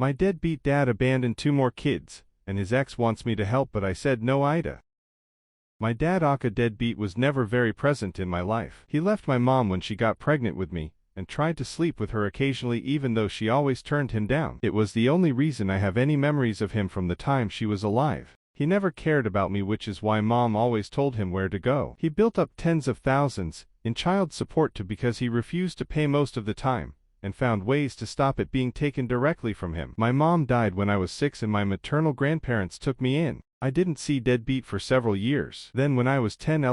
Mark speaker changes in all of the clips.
Speaker 1: My deadbeat dad abandoned 2 more kids, and his ex wants me to help, but I said no. AITAH. My dad, aka Deadbeat, was never very present in my life. He left my mom when she got pregnant with me, and tried to sleep with her occasionally even though she always turned him down. It was the only reason I have any memories of him from the time she was alive. He never cared about me, which is why mom always told him where to go. He built up tens of thousands in child support too because he refused to pay most of the time, and found ways to stop it being taken directly from him. My mom died when I was 6 and my maternal grandparents took me in. I didn't see Deadbeat for several years. Then when I was 10,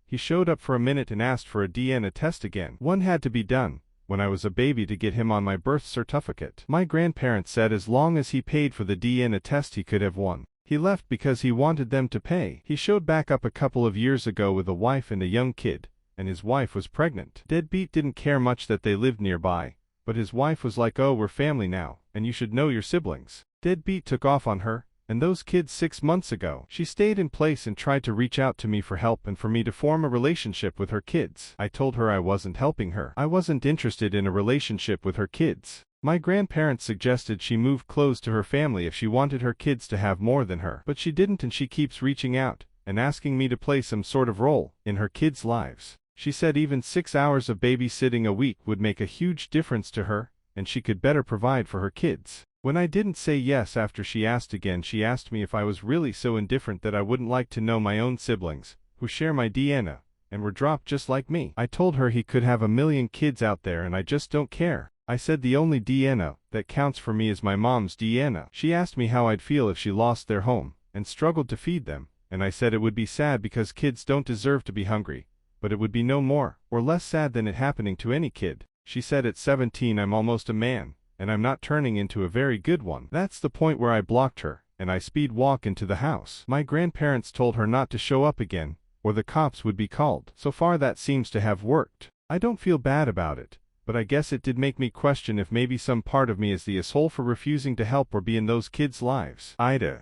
Speaker 1: he showed up for a minute and asked for a DNA test again. One had to be done when I was a baby to get him on my birth certificate. My grandparents said as long as he paid for the DNA test he could have one. He left because he wanted them to pay. He showed back up a couple of years ago with a wife and a young kid, and his wife was pregnant. Deadbeat didn't care much that they lived nearby, but his wife was like, "Oh, we're family now, and you should know your siblings." Deadbeat took off on her and those kids 6 months ago. She stayed in place and tried to reach out to me for help and for me to form a relationship with her kids. I told her I wasn't helping her. I wasn't interested in a relationship with her kids. My grandparents suggested she move close to her family if she wanted her kids to have more than her. But she didn't, and she keeps reaching out and asking me to play some sort of role in her kids' lives. She said even 6 hours of babysitting a week would make a huge difference to her, and she could better provide for her kids. When I didn't say yes after she asked again, she asked me if I was really so indifferent that I wouldn't like to know my own siblings, who share my DNA, and were dropped just like me. I told her he could have a million kids out there and I just don't care. I said the only DNA that counts for me is my mom's DNA. She asked me how I'd feel if she lost their home and struggled to feed them, and I said it would be sad because kids don't deserve to be hungry, but it would be no more or less sad than it happening to any kid. She said at 17 I'm almost a man, and I'm not turning into a very good one. That's the point where I blocked her, and I speed walk into the house. My grandparents told her not to show up again, or the cops would be called. So far that seems to have worked. I don't feel bad about it, but I guess it did make me question if maybe some part of me is the asshole for refusing to help or be in those kids' lives. AITAH.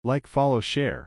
Speaker 1: Like, follow, share.